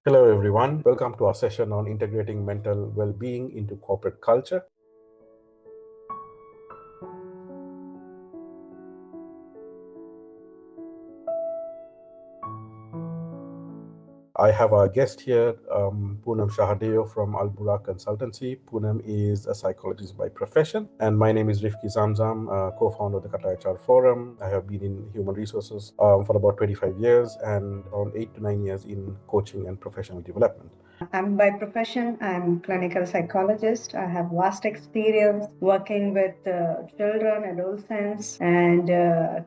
Hello, everyone. Welcome to our session on integrating mental well-being into corporate culture. I have our guest here, Poonam Shahadeo from Burraque Consultancy. Poonam is a psychologist by profession, and my name is Zamzam, co-founder of the Kesejahteraan Forum. I have been in human resources for about 25 years and around 8 to 9 years in coaching and professional development. I'm by profession, I'm clinical psychologist. I have vast experience working with children, adolescents, and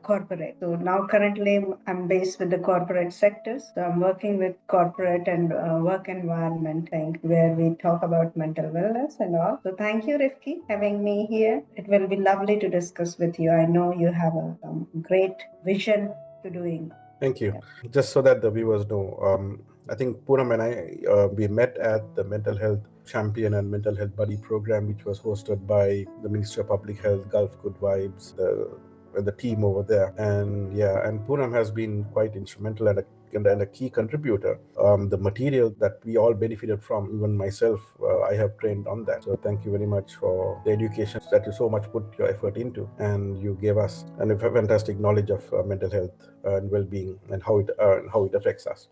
corporate. So now currently I'm based with the corporate sectors. So I'm working with corporate and work environment where we talk about mental wellness and all. So thank you, Rifki, having me here. It will be lovely to discuss with you. I know you have a great vision to doing. Thank you. Yeah. Just so that the viewers know, I think Poonam and I, we met at the Mental Health Champion and Mental Health Buddy program, which was hosted by the Ministry of Public Health, Gulf Good Vibes, the team over there. And Poonam has been quite instrumental and a key contributor. The material that we all benefited from, even myself, I have trained on that. So thank you very much for the education that you so much put your effort into, and you gave us a fantastic knowledge of mental health and well-being and how it affects us.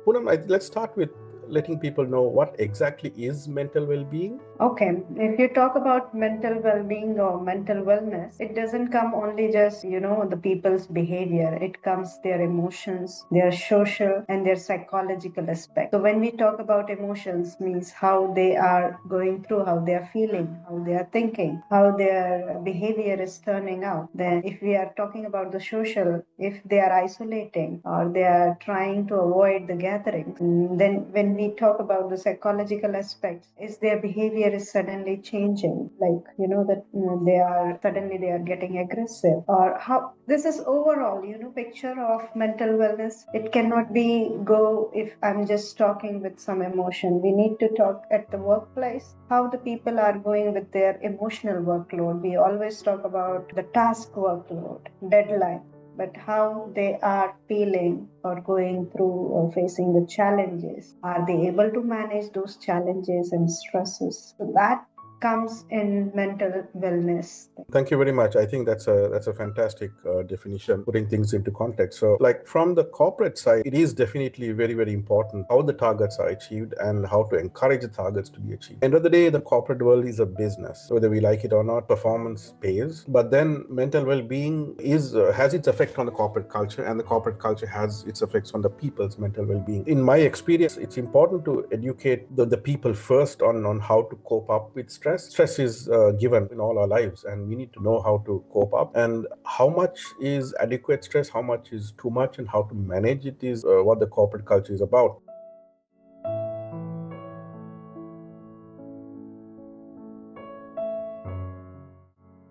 Poonam, let's start with letting people know what exactly is mental well-being. Okay, if you talk about mental well-being or mental wellness, it doesn't come only just, the people's behavior. It comes their emotions, their social and their psychological aspect. So when we talk about emotions, means how they are going through, how they are feeling, how they are thinking, how their behavior is turning out. Then if we are talking about the social, if they are isolating or they are trying to avoid the gatherings, then when we talk about the psychological aspects, is their behavior is suddenly changing, like that they are getting aggressive, or how this is overall picture of mental wellness. It cannot be go if I'm just talking with some emotion. We need to talk at the workplace, how the people are going with their emotional workload. We always talk about the task workload, deadline, but how they are feeling or going through or facing the challenges. Are they able to manage those challenges and stresses? So that comes in mental wellness. Thank you very much. I think that's a fantastic definition, putting things into context. So, like from the corporate side, it is definitely very, very important how the targets are achieved and how to encourage the targets to be achieved. End of the day, the corporate world is a business, whether we like it or not. Performance pays, but then mental well-being has its effect on the corporate culture, and the corporate culture has its effects on the people's mental well-being. In my experience, it's important to educate the people first on how to cope up with stress. Stress is given in all our lives, and we need to know how to cope up, and how much is adequate stress, how much is too much, and how to manage it is what the corporate culture is about.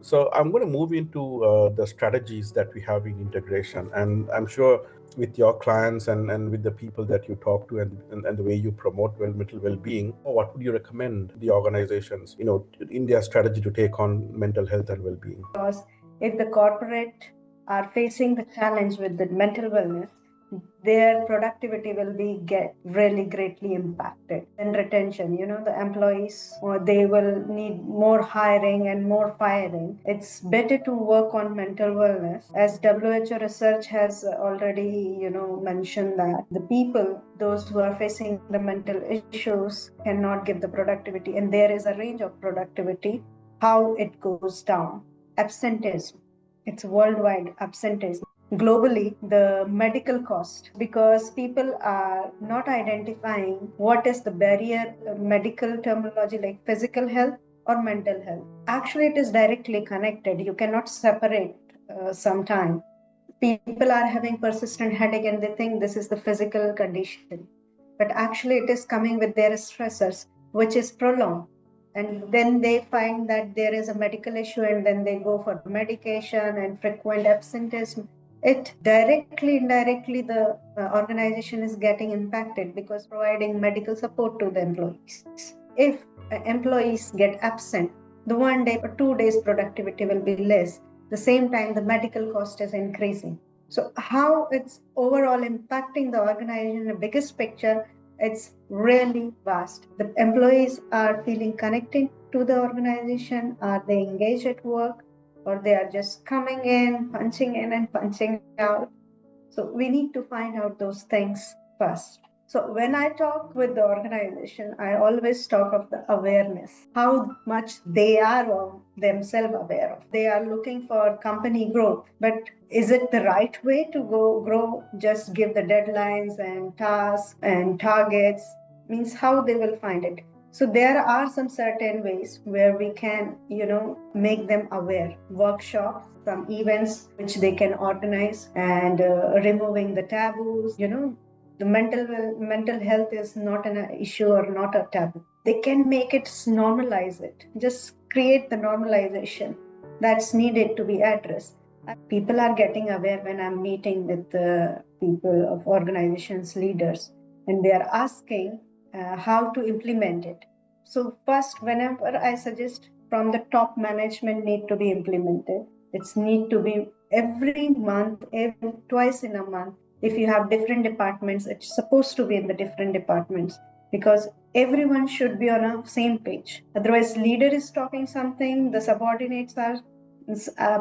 So I'm going to move into the strategies that we have in integration, and I'm sure with your clients and with the people that you talk to and the way you promote mental well-being, what would you recommend the organizations, in their strategy to take on mental health and well-being? Because if the corporate are facing the challenge with the mental wellness, their productivity will be really greatly impacted. And retention, the employees, or they will need more hiring and more firing. It's better to work on mental wellness, as WHO research has already mentioned that the people, those who are facing the mental issues, cannot give the productivity, and there is a range of productivity how it goes down. Absenteeism, it's worldwide absenteeism. Globally, the medical cost, because people are not identifying what is the barrier, medical terminology like physical health or mental health. Actually, it is directly connected. You cannot separate sometime. People are having persistent headache and they think this is the physical condition. But actually, it is coming with their stressors, which is prolonged. And then they find that there is a medical issue, and then they go for medication and frequent absenteeism. It indirectly, the organization is getting impacted because providing medical support to the employees. If employees get absent, the 1 day or 2 days productivity will be less. the same time, the medical cost is increasing. So how it's overall impacting the organization, the biggest picture, it's really vast. The employees are feeling connected to the organization. Are they engaged at work? Or they are just coming in and punching out? So we need to find out those things first. So when I talk with the organization, I always talk of the awareness, how much they are of themselves aware of. They are looking for company growth, but is it the right way to go grow? Just give the deadlines and tasks and targets, means how they will find it. So there are some certain ways where we can, make them aware. Workshops, some events which they can organize, and removing the taboos. The mental health is not an issue or not a taboo. They can make it, normalize it. Just create the normalization that's needed to be addressed. People are getting aware when I'm meeting with the people of organizations, leaders, and they are asking how to implement it. So first, whenever I suggest from the top management need to be implemented, it's need to be every month, twice in a month. If you have different departments, it's supposed to be in the different departments, because everyone should be on a same page. Otherwise, leader is talking something, the subordinates are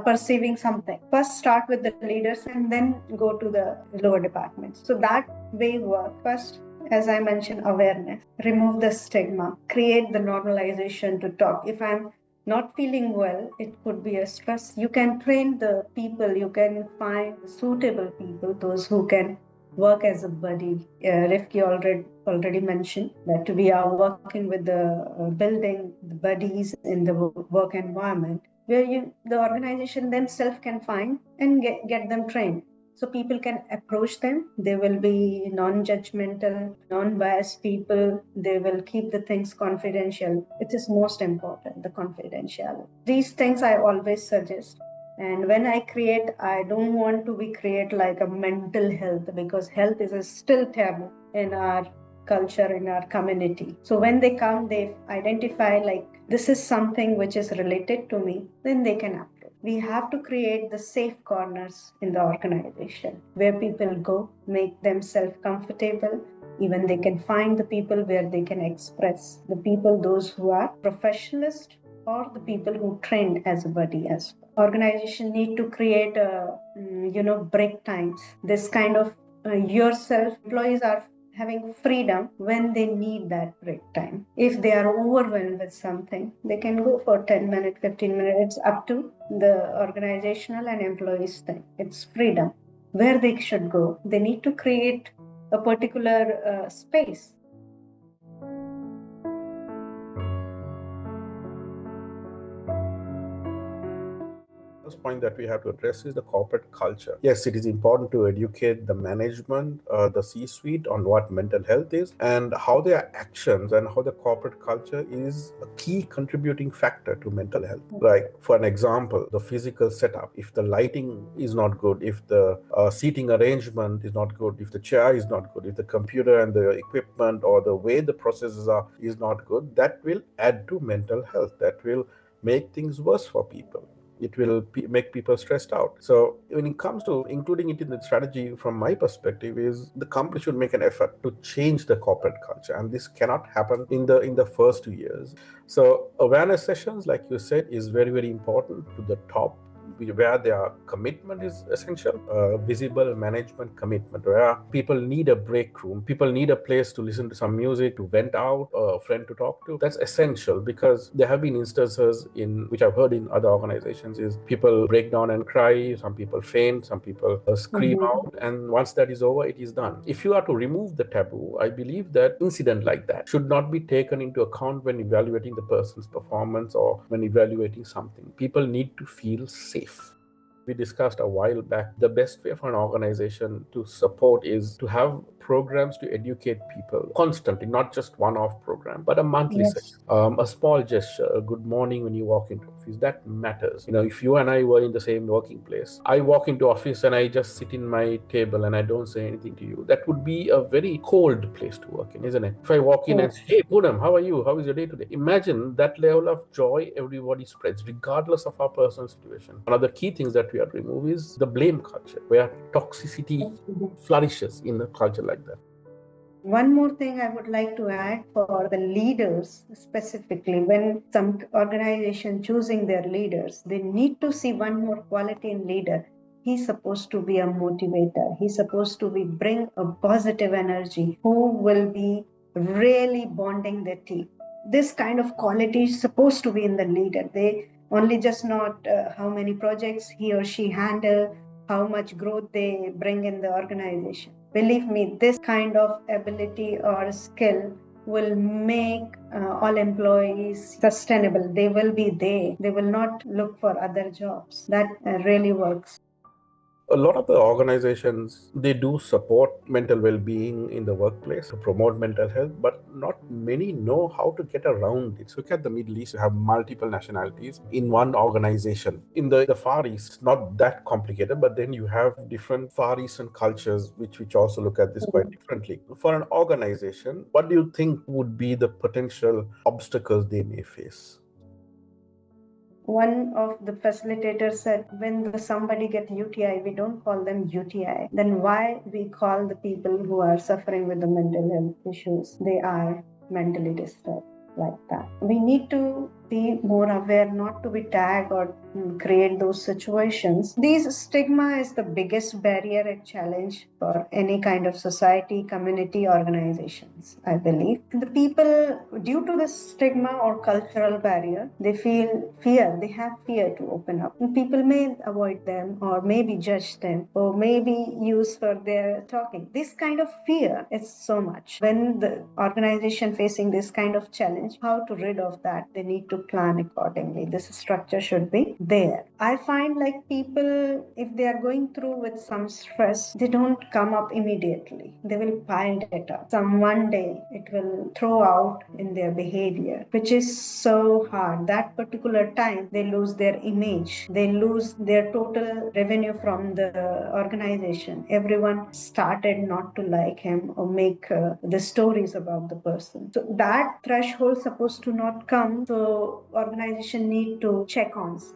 perceiving something. First start with the leaders and then go to the lower departments. So that way work. First, as I mentioned, awareness, remove the stigma, create the normalization to talk. If I'm not feeling well, it could be a stress. You can train the people, you can find suitable people, those who can work as a buddy. Rifki already mentioned that we are working with the building the buddies in the work environment, where the organization themselves can find and get them trained. So people can approach them. They will be non-judgmental, non-biased people. They will keep the things confidential. It is most important, the confidentiality. These things I always suggest. And when I create, I don't want to be create like a mental health, because health is still taboo in our culture, in our community. So when they come, they identify like this is something which is related to me, then they can approach. We have to create the safe corners in the organization where people go, make themselves comfortable. Even they can find the people where they can express, the people, those who are professionalists or the people who trained as a buddy as well. Organization need to create break times. This kind of yourself, employees are having freedom when they need that break time. If they are overwhelmed with something, they can go for 10 minutes, 15 minutes. It's up to the organizational and employees thing. It's freedom. Where they should go, they need to create a particular space. First point that we have to address is the corporate culture. Yes, it is important to educate the management, the C-suite on what mental health is and how their actions and how the corporate culture is a key contributing factor to mental health. Like, for an example, the physical setup. If the lighting is not good, if the seating arrangement is not good, if the chair is not good, if the computer and the equipment or the way the processes are is not good, that will add to mental health. That will make things worse for people. It will make people stressed out. So when it comes to including it in the strategy, from my perspective, is the company should make an effort to change the corporate culture, and this cannot happen in the first 2 years. So awareness sessions, like you said, is very, very important to the top, where their commitment is essential, visible management commitment, where people need a break room, people need a place to listen to some music, to vent out, a friend to talk to. That's essential, because there have been instances in which I've heard in other organizations is people break down and cry, some people faint, some people scream out, and once that is over, it is done. If you are to remove the taboo, I believe that incident like that should not be taken into account when evaluating the person's performance or when evaluating something. People need to feel safe. We discussed a while back, the best way for an organization to support is to have programs to educate people constantly, not just one-off program, but a monthly Yes. session. A small gesture, a good morning when you walk into office, that matters. If you and I were in the same working place, I walk into office and I just sit in my table and I don't say anything to you, that would be a very cold place to work in, isn't it? If I walk in and say, hey, Poonam, how are you? How is your day today? Imagine that level of joy everybody spreads, regardless of our personal situation. One of the key things that we have to remove is the blame culture, where toxicity flourishes in a culture like that. One more thing I would like to add for the leaders specifically, when some organization choosing their leaders, they need to see one more quality in leader. He's supposed to be a motivator. He's supposed to be bring a positive energy who will be really bonding the team. This kind of quality is supposed to be in the leader. They only just not how many projects he or she handle, how much growth they bring in the organization. Believe me, this kind of ability or skill will make all employees sustainable. They will be there. They will not look for other jobs. That really works. A lot of the organizations, they do support mental well-being in the workplace to promote mental health, but not many know how to get around it. So look at the Middle East, you have multiple nationalities in one organization. In the Far East, it's not that complicated, but then you have different Far Eastern cultures which also look at this quite differently. For an organization, what do you think would be the potential obstacles they may face? One of the facilitators said, when somebody get UTI, we don't call them UTI. Then why we call the people who are suffering with the mental health issues? They are mentally disturbed, like that. We need to be more aware, not to be tagged or create those situations. These stigma is the biggest barrier and challenge for any kind of society, community, organizations, I believe. The people, due to the stigma or cultural barrier, they feel fear. They have fear to open up. And people may avoid them or maybe judge them or maybe use for their talking. This kind of fear is so much. When the organization facing this kind of challenge, how to rid of that? They need to plan accordingly. This structure should be there. I find like people, if they are going through with some stress, they don't come up immediately. They will pile it up. One day it will throw out in their behavior, which is so hard. That particular time they lose their image. They lose their total revenue from the organization. Everyone started not to like him or make the stories about the person. So that threshold supposed to not come. So organization need to check-ins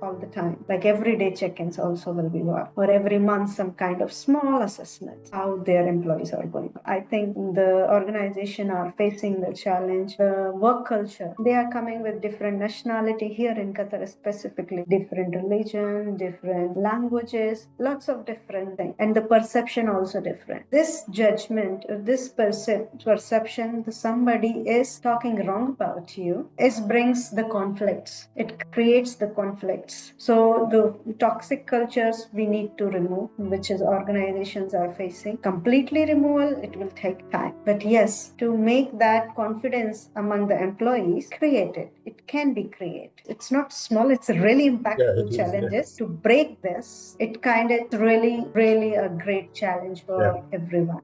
all the time. Like everyday check-ins also will be work, or every month some kind of small assessment how their employees are going. I think the organization are facing the challenge. The work culture, they are coming with different nationality here in Qatar, specifically different religion, different languages, lots of different things, and the perception also different. This judgment, this perception that somebody is talking wrong about you, it brings the conflicts. It creates the conflicts. So the toxic cultures we need to remove, which is organizations are facing. Completely removal, it will take time. But yes, to make that confidence among the employees, create it. It can be created. It's not small, it's really impactful challenges. To break this, it kind of really a great challenge for everyone.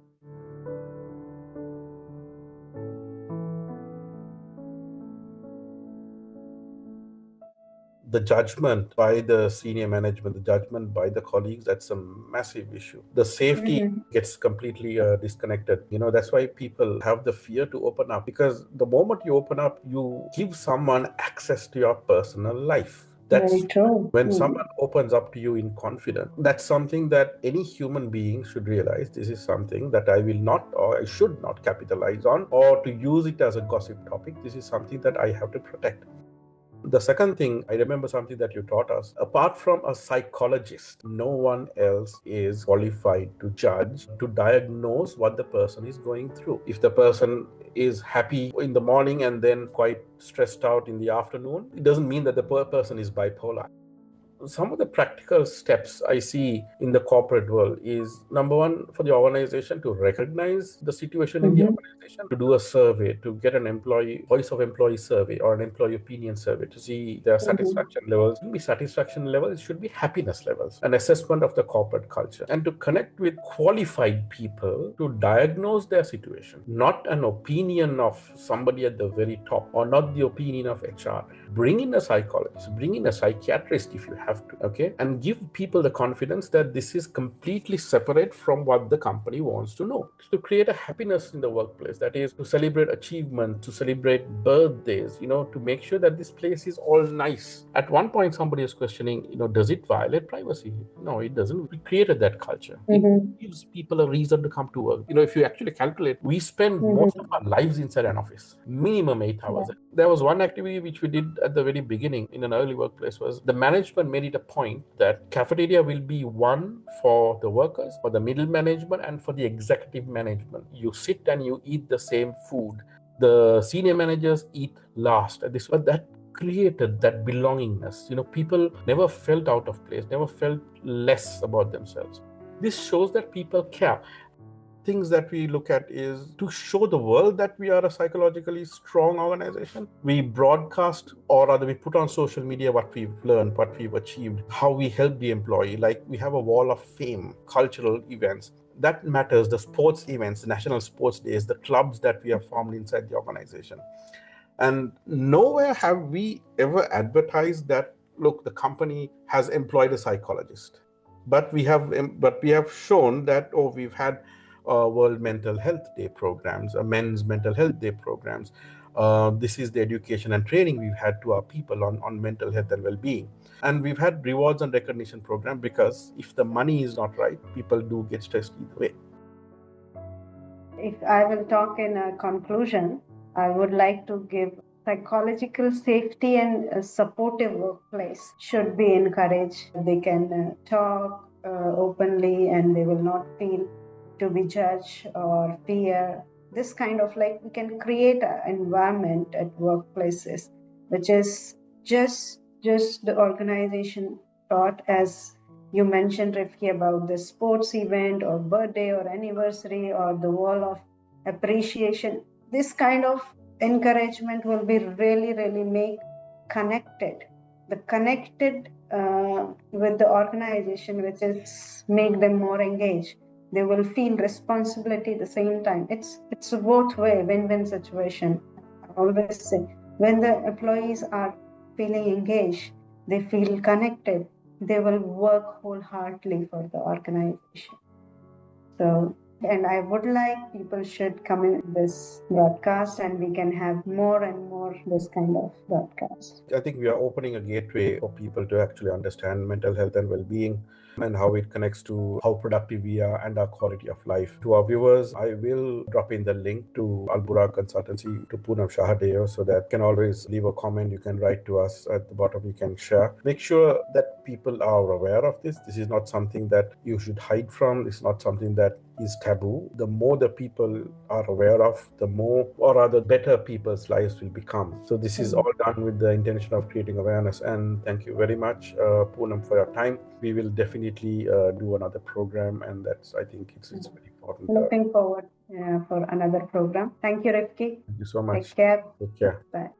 The judgment by the senior management, the judgment by the colleagues, that's a massive issue. The safety gets completely disconnected. That's why people have the fear to open up, because the moment you open up, you give someone access to your personal life. That's very true. When someone opens up to you in confidence, that's something that any human being should realize. This is something that I will not, or I should not capitalize on, or to use it as a gossip topic. This is something that I have to protect. The second thing, I remember something that you taught us. Apart from a psychologist, no one else is qualified to judge, to diagnose what the person is going through. If the person is happy in the morning and then quite stressed out in the afternoon, it doesn't mean that the person is bipolar. some of the practical steps I see in the corporate world is, number one, for the organization to recognize the situation in the organization, to do a survey, to get an employee voice of employee survey or an employee opinion survey to see their satisfaction levels. It shouldn't be satisfaction levels, it should be happiness levels, an assessment of the corporate culture, and to connect with qualified people to diagnose their situation, not an opinion of somebody at the very top or not the opinion of HR. Bring in a psychologist, bring in a psychiatrist if you have to, okay? And give people the confidence that this is completely separate from what the company wants to know. To create a happiness in the workplace, that is to celebrate achievement, to celebrate birthdays, to make sure that this place is all nice. At one point, somebody is questioning, does it violate privacy? No, it doesn't. We created that culture. It gives people a reason to come to work. If you actually calculate, we spend most of our lives inside an office, minimum 8 hours. Yeah. There was one activity which we did at the very beginning in an early workplace was the management made it a point that cafeteria will be one for the workers, for the middle management, and for the executive management. You sit and you eat the same food. The senior managers eat last. But that created that belongingness. People never felt out of place, never felt less about themselves. This shows that people care. Things that we look at is to show the world that we are a psychologically strong organization. We broadcast, or rather we put on social media what we've learned, what we've achieved, how we help the employee. Like we have a wall of fame, cultural events. That matters, the sports events, the national sports days, the clubs that we have formed inside the organization. And nowhere have we ever advertised that, look, the company has employed a psychologist. But we have shown that, we've had World Mental Health Day programs, Men's Mental Health Day programs. This is the education and training we've had to our people on mental health and well-being. And we've had rewards and recognition program, because if the money is not right, people do get stressed either way. If I will talk in a conclusion, I would like to give psychological safety and a supportive workplace should be encouraged. They can talk openly and they will not feel to be judged or fear. This kind of we can create an environment at workplaces which is just the organization taught, as you mentioned, Rifki, about the sports event or birthday or anniversary or the wall of appreciation. This kind of encouragement will be really, really make connected. The connected with the organization, which is make them more engaged. They will feel responsibility at the same time. It's a both way win-win situation. I always say when the employees are feeling engaged, they feel connected, they will work wholeheartedly for the organization. So, and I would like people should come in this broadcast and we can have more and more this kind of broadcast. I think we are opening a gateway for people to actually understand mental health and well-being and how it connects to how productive we are and our quality of life. To our viewers, I will drop in the link to Burraque Consultancy, to Poonam Shahadeo, so that you can always leave a comment. You can write to us at the bottom. You can share. Make sure that people are aware of this. This is not something that you should hide from. It's not something that is taboo. The more the people are aware of, the more, or rather better people's lives will become. So this is all done with the intention of creating awareness. And thank you very much, Poonam, for your time. We will definitely do another program, and I think it's very important. Looking forward for another program. Thank you, Rifki. Thank you so much. Take care. Take care. Bye.